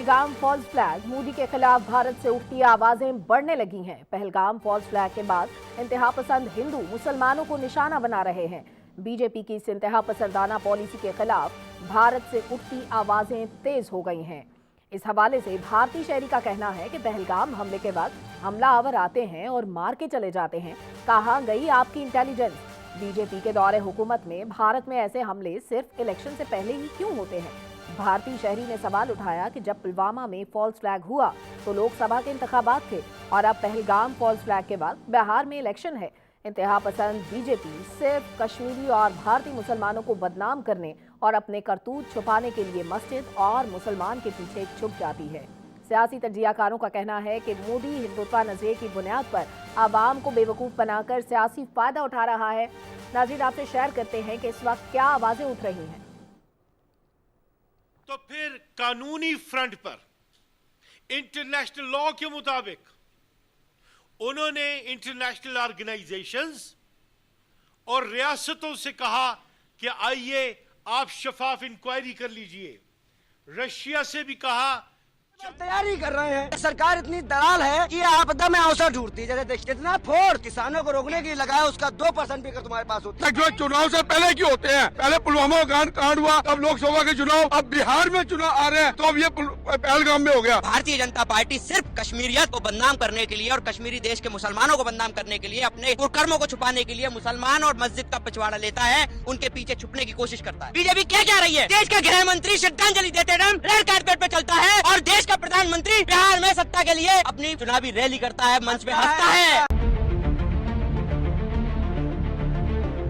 Pahalgam false flag, Modi के खिलाफ भारत से उठती आवाजें बढ़ने लगी हैं। पहलगाम फॉल्स फ्लैग के बाद इंतहा पसंद हिंदू मुसलमानों को निशाना बना रहे हैं। बीजेपी की इस इंतहा पसंदाना पॉलिसी के खिलाफ भारत से उठती आवाजें तेज हो गई हैं। इस हवाले से भारतीय शहरी का कहना है कि पहलगाम हमले के बाद हमलावर आते हैं और मार के चले जाते हैं। कहां गई आपकी इंटेलिजेंस? बीजेपी के दौरे हुकूमत में भारत में ऐसे हमले सिर्फ इलेक्शन से पहले ही क्यों होते हैं? भारतीय शहरी ने सवाल उठाया कि जब पुलवामा में फॉल्स फ्लैग हुआ तो लोकसभा के इंतखाबात थे और अब पहलगाम फॉल्स फ्लैग के बाद बिहार में इलेक्शन है। इंतहा पसंद बीजेपी सिर्फ कश्मीरी और भारतीय मुसलमानों को बदनाम करने और अपने करतूत छुपाने के लिए मस्जिद और मुसलमान के पीछे छुप जाती है। सियासी तजियाकारों का कहना है कि मोदी हिंदुत्व नजरिए की बुनियाद पर आवाम को बेवकूफ बनाकर सियासी फायदा उठा रहा है। नाज़रीन, आपसे शेयर करते हैं कि इस वक्त क्या आवाजें उठ रही हैं। तो फिर कानूनी फ्रंट पर इंटरनेशनल लॉ के मुताबिक उन्होंने इंटरनेशनल ऑर्गेनाइजेशंस और रियासतों से कहा कि आइए आप शफाफ इंक्वायरी कर लीजिए। रशिया से भी कहा तैयारी कर रहे हैं। सरकार इतनी दलाल है कि आपदा में अवसर ढूंढती है। जैसे कितना फोर्स किसानों को रोकने के लिए लगाया, उसका 2% भी अगर तुम्हारे पास होता है। चुनाव से पहले क्यों होते हैं? पहले पुलवामा कांड हुआ, अब लोकसभा के चुनाव, अब बिहार में चुनाव आ रहे हैं, तो अब ये पहलगाम में हो गया। भारतीय जनता पार्टी सिर्फ कश्मीरियत को बदनाम करने के लिए और कश्मीरी देश के मुसलमानों को बदनाम करने के लिए, अपने कुकर्मों को छुपाने के लिए मुसलमान और मस्जिद का पिछवाड़ा लेता है, उनके पीछे छुपने की कोशिश करता है। बीजेपी क्या कह रही है? देश का गृह मंत्री श्रद्धांजलि देते टाइम रेड कार्पेट पे चलता है और देश का प्रधानमंत्री बिहार में सत्ता के लिए अपनी चुनावी रैली करता है, मंच पे हंसता है।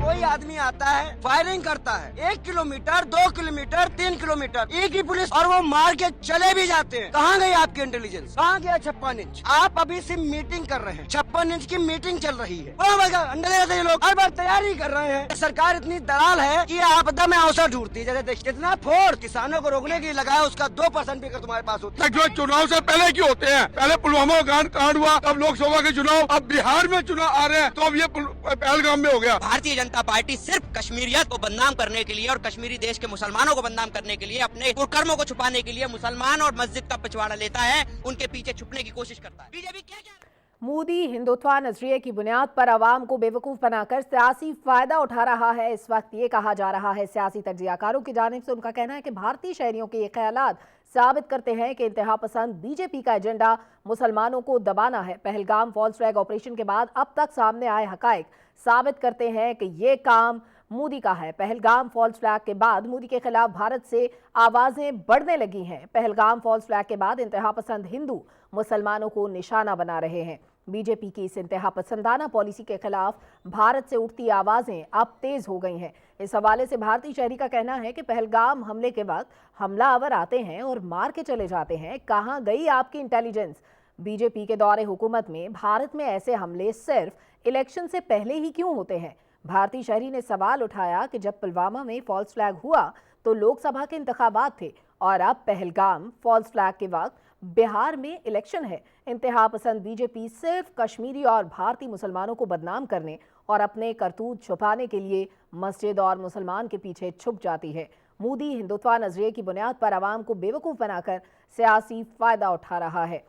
कोई आदमी आता है, फायरिंग करता है 1 किलोमीटर, 2 किलोमीटर, 3 किलोमीटर, एक ही पुलिस, और वो मार के चले भी जाते हैं। कहाँ गई आपकी इंटेलिजेंस? कहाँ गया 56 इंच? आप अभी सिर्फ मीटिंग कर रहे हैं, 56 इंच की मीटिंग चल रही है। अंडे लोग हर बार तैयारी कर रहे हैं। सरकार इतनी दलाल है कि आपदा में अवसर ढूंढती है। जैसे कितना फोर्स किसानों को रोकने के लिए लगाया, उसका 2% भी अगर तुम्हारे पास होता है। चुनाव से पहले क्यों होते हैं? पहले पुलवामा कांड हुआ, अब लोकसभा के चुनाव, अब बिहार में चुनाव आ रहे हैं, तो अब ये पहलगाम में हो गया। भारतीय जनता पार्टी सिर्फ कश्मीरियत को बदनाम करने के लिए और कश्मीरी देश के मुसलमानों को बदनाम करने के लिए, अपने कुकर्मों को छुपाने के लिए मुसलमान और मस्जिद का पिछवाड़ा लेता है, उनके पीछे छुपने की कोशिश करता है। बीजेपी क्या मोदी हिंदुत्व नजरिए की बुनियाद पर आवाम को बेवकूफ बनाकर सियासी फायदा उठा रहा है। इस वक्त ये कहा जा रहा है सियासी तजियाकारों की जानिब से, उनका कहना है कि भारतीय शहरियों के ये ख्यालात साबित करते हैं कि इंतहा पसंद बीजेपी का एजेंडा मुसलमानों को दबाना है। पहलगाम फॉल्स फ्लैग ऑपरेशन के बाद अब तक सामने आए हकायक साबित करते हैं कि ये काम मोदी का है। पहलगाम फॉल्स फ्लैग के बाद मोदी के खिलाफ भारत से आवाजें बढ़ने लगी हैं। पहलगाम फॉल्स फ्लैग के बाद इंतहा पसंद हिंदू मुसलमानों को निशाना बना रहे हैं। बीजेपी की इस इंतहा पसंदाना पॉलिसी के खिलाफ भारत से उठती आवाजें अब तेज हो गई हैं। इस हवाले से भारतीय शहरी का कहना है कि पहलगाम हमले के बाद हमलावर आते हैं और मार के चले जाते हैं। कहां गई आपकी इंटेलिजेंस? बीजेपी के दौरे हुकूमत में भारत में ऐसे हमले सिर्फ इलेक्शन से पहले ही क्यों होते हैं? भारतीय शहरी ने सवाल उठाया कि जब पुलवामा में फॉल्स फ्लैग हुआ तो लोकसभा के इंतखाबात थे और अब पहलगाम फॉल्स फ्लैग के वक्त बिहार में इलेक्शन है। इंतहा पसंद बीजेपी सिर्फ कश्मीरी और भारतीय मुसलमानों को बदनाम करने और अपने करतूत छुपाने के लिए मस्जिद और मुसलमान के पीछे छुप जाती है। मोदी हिंदुत्व नजरिए की बुनियाद पर आवाम को बेवकूफ बनाकर सियासी फायदा उठा रहा है।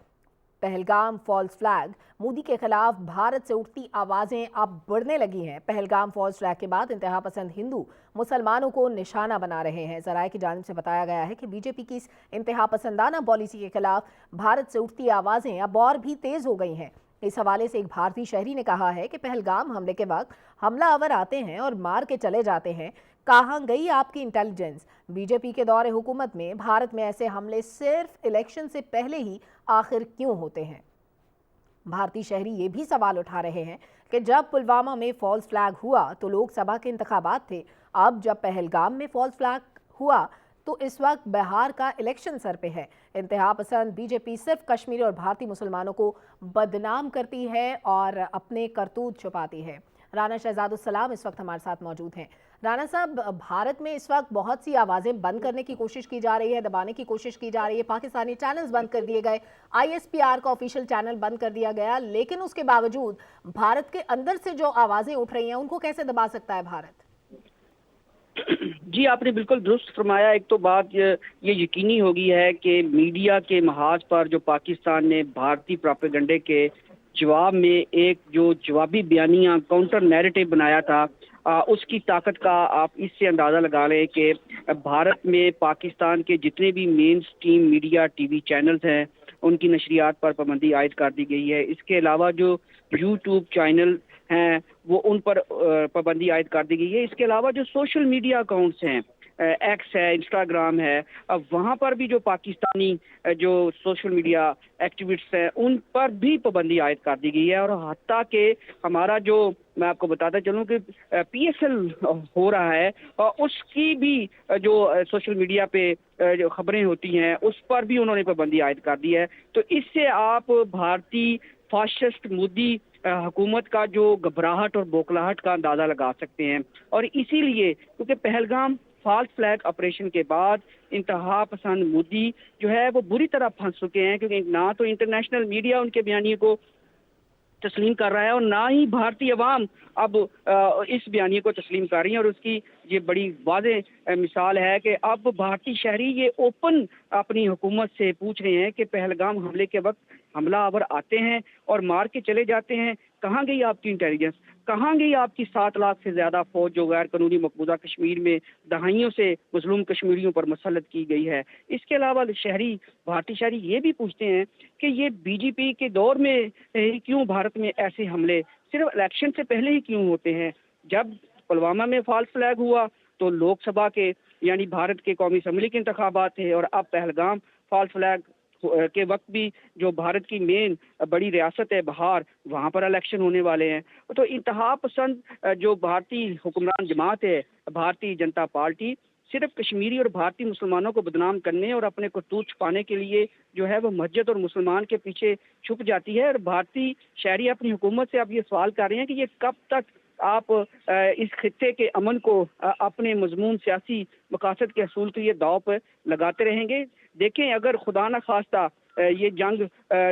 पहलगाम फॉल्स फ्लैग, मोदी के खिलाफ भारत से उठती आवाजें अब बढ़ने लगी हैं। पहलगाम फॉल्स फ्लैग के बाद इंतहा पसंद हिंदू मुसलमानों को निशाना बना रहे हैं। ज़राए की जानिब से बताया गया है कि बीजेपी की इस इंतहा पसंदाना पॉलिसी के खिलाफ भारत से उठती आवाजें अब और भी तेज हो गई हैं। इस हवाले से एक भारतीय शहरी ने कहा है कि पहलगाम हमले के वक्त हमलावर आते हैं और मार के चले जाते हैं। कहां गई आपकी इंटेलिजेंस? बीजेपी के दौरे हुकूमत में भारत में ऐसे हमले सिर्फ इलेक्शन से पहले ही आखिर क्यों होते हैं? भारतीय शहरी ये भी सवाल उठा रहे हैं कि जब पुलवामा में फॉल्स फ्लैग हुआ तो लोकसभा के इंतखाबात थे, अब जब पहलगाम में फॉल्स फ्लैग हुआ तो इस वक्त बिहार का इलेक्शन सर पे है। इंतहा पसंद बीजेपी सिर्फ कश्मीरी और भारतीय मुसलमानों को बदनाम करती है और अपने करतूत छुपाती है। राना शहजादुस्सलाम इस वक्त हमारे साथ मौजूद हैं। राना साहब, भारत में इस वक्त बहुत सी आवाज़ें बंद करने की कोशिश की जा रही है, दबाने की कोशिश की जा रही है। पाकिस्तानी चैनल्स बंद कर दिए गए, ISPR का ऑफिशियल चैनल बंद कर दिया गया, लेकिन उसके बावजूद भारत के अंदर से जो आवाज़ें उठ रही हैं उनको कैसे दबा सकता है भारत? جی آپ نے بالکل درست فرمایا. ایک تو بات یہ یقینی ہو گئی ہے کہ میڈیا کے محاذ پر جو پاکستان نے بھارتی پروپیگنڈے کے جواب میں ایک جو جوابی بیانیہ کاؤنٹر نیریٹو بنایا تھا, اس کی طاقت کا آپ اس سے اندازہ لگا لیں کہ بھارت میں پاکستان کے جتنے بھی mainstream media T V channels ہیں ان کی نشریات پر پابندی عائد کر دی گئی ہے. اس کے علاوہ جو یوٹیوب چینل ہیں وہ ان پر پابندی عائد کر دی گئی ہے. اس کے علاوہ جو سوشل میڈیا اکاؤنٹس ہیں, ایکس ہے, انسٹاگرام ہے, اب وہاں پر بھی جو پاکستانی جو سوشل میڈیا ایکٹیوسٹ ہیں ان پر بھی پابندی عائد کر دی گئی ہے. اور حتیٰ کہ ہمارا جو میں آپ کو بتاتا چلوں کہ پی ایس ایل ہو رہا ہے اس کی بھی جو سوشل میڈیا پہ جو خبریں ہوتی ہیں اس پر بھی انہوں نے پابندی عائد کر دی ہے. تو اس سے آپ بھارتی فاشسٹ مودی حکومت کا جو گھبراہٹ اور بوکھلاہٹ کا اندازہ لگا سکتے ہیں. اور اسی لیے کیونکہ پہلگام فالس فلیگ آپریشن کے بعد انتہا پسند مودی جو ہے وہ بری طرح پھنس چکے ہیں, کیونکہ نہ تو انٹرنیشنل میڈیا ان کے بیانیے کو تسلیم کر رہا ہے اور نہ ہی بھارتی عوام اب اس بیانیے کو تسلیم کر رہی ہیں. اور اس کی یہ بڑی واضح مثال ہے کہ اب بھارتی شہری یہ اوپن اپنی حکومت سے پوچھ رہے ہیں کہ پہلگام حملے کے وقت حملہ آور آتے ہیں اور مار کے چلے جاتے ہیں, کہاں گئی آپ کی انٹیلیجنس, کہاں گئی آپ کی 7 لاکھ سے زیادہ فوج جو غیر قانونی مقبوضہ کشمیر میں دہائیوں سے مظلوم کشمیریوں پر مسلط کی گئی ہے. اس کے علاوہ بھارتی شہری یہ بھی پوچھتے ہیں کہ یہ بی جے پی کے دور میں کیوں بھارت میں ایسے حملے صرف الیکشن سے پہلے ہی کیوں ہوتے ہیں. جب پلوامہ میں فالس فلیگ ہوا تو لوک سبھا کے یعنی بھارت کے قومی اسمبلی کے انتخابات تھے, اور اب پہلگام فالس فلیگ کے وقت بھی جو بھارت کی مین بڑی ریاست ہے بہار, وہاں پر الیکشن ہونے والے ہیں. تو انتہا پسند جو بھارتی حکمران جماعت ہے بھارتی جنتا پارٹی صرف کشمیری اور بھارتی مسلمانوں کو بدنام کرنے اور اپنے کرتوت چھپانے کے لیے جو ہے وہ مسجد اور مسلمان کے پیچھے چھپ جاتی ہے. اور بھارتی شہری اپنی حکومت سے اب یہ سوال کر رہے ہیں کہ یہ کب تک آپ اس خطے کے امن کو اپنے مضمون سیاسی مقاصد کے حصول کے لیے داؤ پر لگاتے رہیں گے. دیکھیں اگر خدا نہ خواستہ یہ جنگ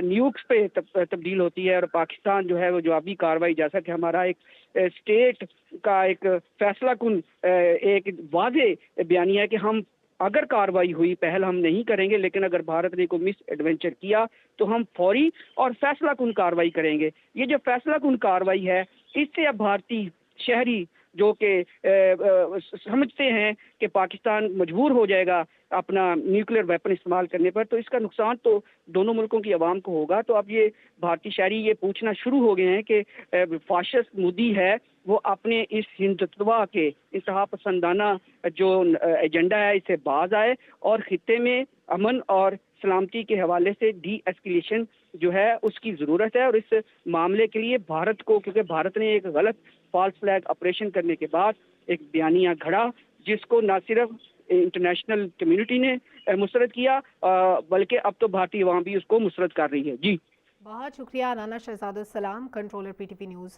نیوکس پہ تبدیل ہوتی ہے اور پاکستان جو ہے وہ جوابی کارروائی, جیسا کہ ہمارا ایک اسٹیٹ کا ایک فیصلہ کن ایک واضح بیانیہ ہے کہ ہم اگر کارروائی ہوئی پہل ہم نہیں کریں گے, لیکن اگر بھارت نے کوئی مس ایڈونچر کیا تو ہم فوری اور فیصلہ کن کارروائی کریں گے. یہ جو فیصلہ کن کارروائی ہے اس سے اب بھارتی شہری جو کہ سمجھتے ہیں کہ پاکستان مجبور ہو جائے گا اپنا نیوکلیر ویپن استعمال کرنے پر, تو اس کا نقصان تو دونوں ملکوں کی عوام کو ہوگا. تو اب یہ بھارتی شہری یہ پوچھنا شروع ہو گئے ہیں کہ فاشسٹ مودی ہے وہ اپنے اس ہندتوا کے انتہا پسندانہ جو ایجنڈا ہے اسے باز آئے اور خطے میں امن اور سلامتی کے حوالے سے ڈی ایسکیلیشن جو ہے اس کی ضرورت ہے. اور اس معاملے کے لیے بھارت کو, کیونکہ بھارت نے ایک غلط فالس فلیگ آپریشن کرنے کے بعد ایک بیانیہ گھڑا جس کو نہ صرف انٹرنیشنل کمیونٹی نے مسرت کیا بلکہ اب تو بھارتی عوام بھی اس کو مسرت کر رہی ہے. جی بہت شکریہ رانا شہزاد السلام, controller P T P news.